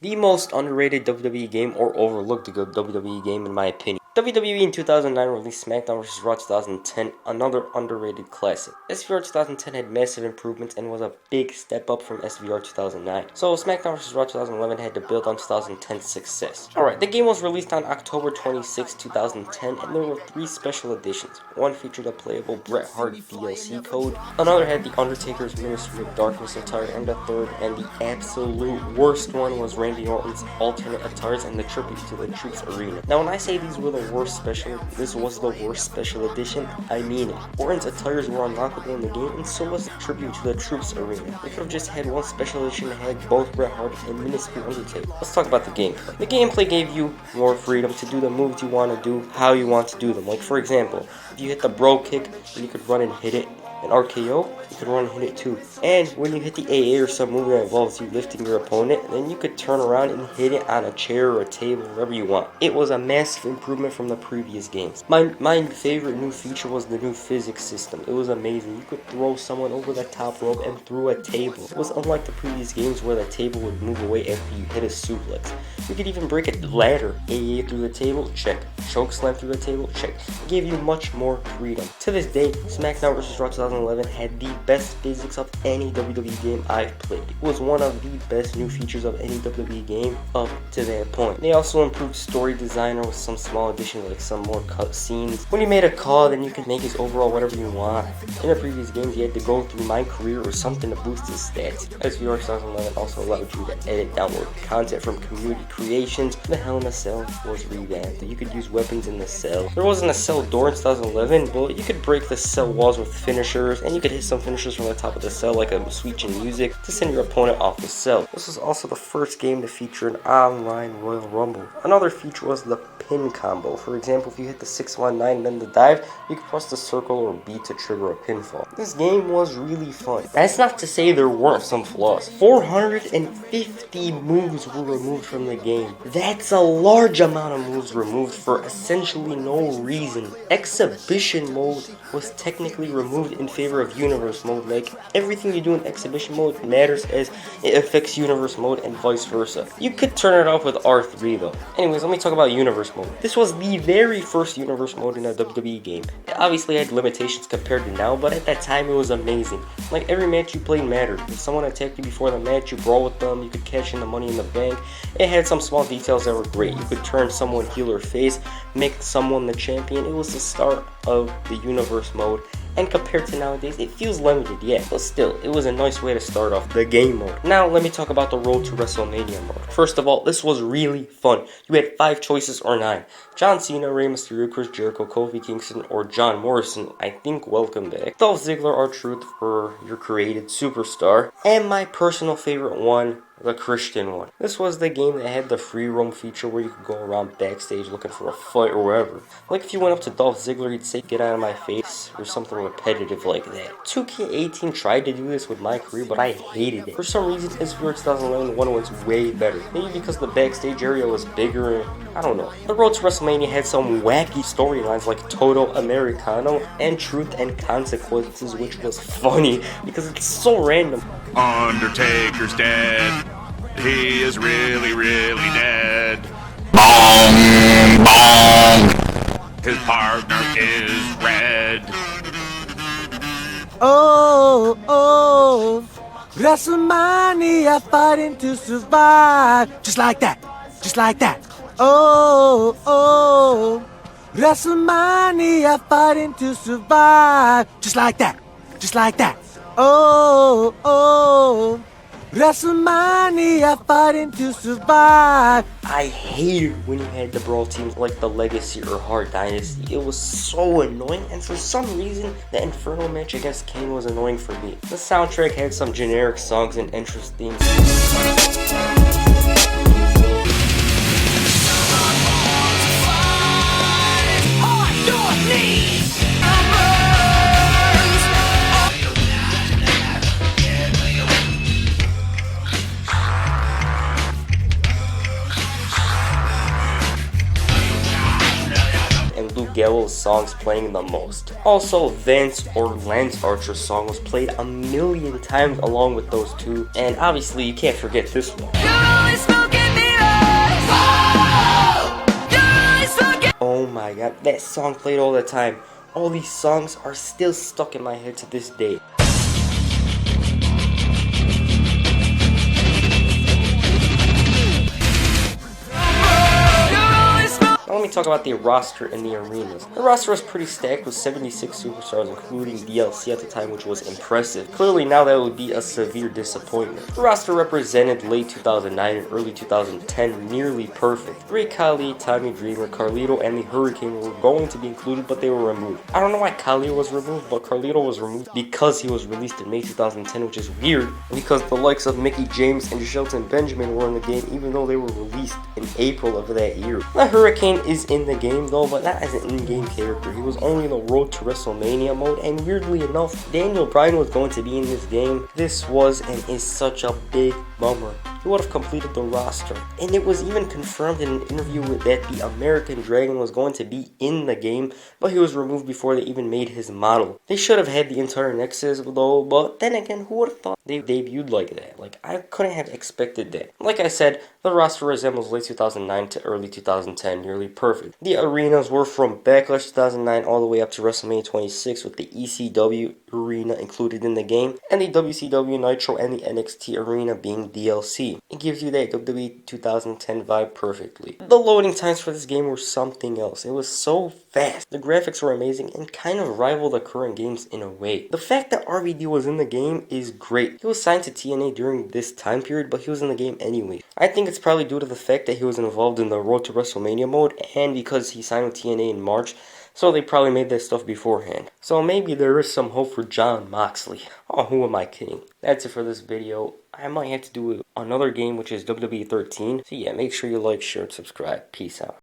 The most underrated WWE game or overlooked WWE game in my opinion. WWE in 2009 released SmackDown vs. Raw 2010, another underrated classic. SVR 2010 had massive improvements and was a big step up from SVR 2009. So SmackDown vs. Raw 2011 had to build on 2010's success. Alright, the game was released on October 26, 2010, and there were 3 special editions. One featured a playable Bret Hart DLC code, another had The Undertaker's Ministry of Darkness attire, and the third, and the absolute worst one, was Randy Orton's alternate attires and the tribute to the Troops Arena. Now when I say these were this was the worst special edition, I mean it. Orton's attires were unlockable in the game, and so was the tribute to the Troops Arena. They could have just had one special edition that had both Bret Hart and Minuscule Undertaker. Let's talk about the gameplay. The gameplay gave you more freedom to do the moves you want to do, how you want to do them. Like for example, if you hit the bro kick, then you could run and hit it. An RKO, you could run and hit it too. And when you hit the AA or some move that involves you lifting your opponent, then you could turn around and hit it on a chair or a table, wherever you want. It was a massive improvement from the previous games. My favorite new feature was the new physics system. It was amazing. You could throw someone over the top rope and through a table. It was unlike the previous games where the table would move away after you hit a suplex. You could even break a ladder. AA through the table, check. Choke slam through the table, check. It gave you much more freedom. To this day, SmackDown vs. Raw 2011 had the best physics of any WWE game I've played. It was one of the best new features of any WWE game up to that point. They also improved story designer with some small additions like some more cut scenes. When you made a call, then you could make his overall whatever you want. In the previous games, you had to go through My Career or something to boost his stats. SVR 2011 also allowed you to edit download content from community creations. The Hell in a Cell was revamped. You could use weapons in the cell. There wasn't a cell door in 2011, but you could break the cell walls with finishers, and you could hit some finishers from the top of the cell like a sweet chin music to send your opponent off the cell. This was also the first game to feature an online Royal Rumble. Another feature was the pin combo. For example, if you hit the 619 and then the dive, you could press the circle or B to trigger a pinfall. This game was really fun. That's not to say there weren't some flaws. 450 moves were removed from the game. That's a large amount of moves removed for essentially no reason. Exhibition mode was technically removed in favor of universe mode. Like, everything you do in exhibition mode matters as it affects universe mode and vice versa. You could turn it off with R3 though. Anyways, let me talk about universe mode. This was the very first universe mode in a WWE game. It obviously had limitations compared to now, but at that time it was amazing. Like, every match you played mattered. If someone attacked you before the match, you brawl with them, you could cash in the money in the bank. It had some small details that were great. You could turn someone heel or face, make someone the champion. It was the start of the universe mode, and compared to nowadays, it feels limited, yeah, but still, it was a nice way to start off the game mode. Now, let me talk about the Road to WrestleMania mode. First of all, this was really fun. You had 5 choices or 9. John Cena, Rey Mysterio, Chris Jericho, Kofi Kingston, or John Morrison. I think welcome back. Dolph Ziggler, R-Truth for your created superstar. And my personal favorite one, the Christian one. This was the game that had the free roam feature where you could go around backstage looking for a fight or wherever. Like if you went up to Dolph Ziggler, he'd say, "Get out of my face," or something repetitive like that. 2K18 tried to do this with My Career, but I hated it. For some reason, SVR 2011 one was way better. Maybe because the backstage area was bigger, I don't know. The Road to WrestleMania had some wacky storylines like Toto Americano and Truth and Consequences, which was funny because it's so random. Undertaker's dead. He is really, really dead. Bong, bong. His partner is red. Oh, oh, WrestleMania fighting to survive. Just like that, just like that. Oh, oh, WrestleMania fighting to survive. Just like that, just like that. Oh, oh, WrestleMania fighting to survive. I hated when you had the brawl teams like the Legacy or Hart Dynasty. It was so annoying, and for some reason, the Inferno match against Kane was annoying for me. The soundtrack had some generic songs and entrance themes. Gallows songs playing the most. Also, Vance or Lance Archer's song was played a million times along with those two, and obviously you can't forget this one. You're always smoking Oh my god, that song played all the time. All these songs are still stuck in my head to this day. Now let me talk about the roster and the arenas. The roster was pretty stacked with 76 superstars, including DLC at the time, which was impressive. Clearly now that would be a severe disappointment. The roster represented late 2009 and early 2010 nearly perfect. Great Khali, Tommy Dreamer, Carlito, and the Hurricane were going to be included, but they were removed. I don't know why Khali was removed, but Carlito was removed because he was released in May 2010, which is weird, because the likes of Mickey James and Shelton Benjamin were in the game, even though they were released in April of that year. The Hurricane is in the game though, but not as an in-game character. He was only in the Road to WrestleMania mode, and weirdly enough, Daniel Bryan was going to be in this game. This was and is such a big bummer. He would have completed the roster, and it was even confirmed in an interview that the American Dragon was going to be in the game, but he was removed before they even made his model. They should have had the entire Nexus though, but then again, who would have thought they debuted like that? Like, I couldn't have expected that. Like I said, the roster resembles late 2009 to early 2010, nearly perfect. The arenas were from Backlash 2009 all the way up to WrestleMania 26, with the ECW arena included in the game, and the WCW Nitro and the NXT arena being DLC. It gives you that WWE 2010 vibe perfectly. The loading times for this game were something else. It was so fast. The graphics were amazing and kind of rival the current games in a way. The fact that RVD was in the game is great. He was signed to TNA during this time period, but he was in the game anyway. I think it's probably due to the fact that he was involved in the Road to WrestleMania mode, and because he signed with TNA in March, so they probably made that stuff beforehand. So maybe there is some hope for Jon Moxley. Oh, who am I kidding? That's it for this video. I might have to do another game, which is WWE 13. So yeah, make sure you like, share, and subscribe. Peace out.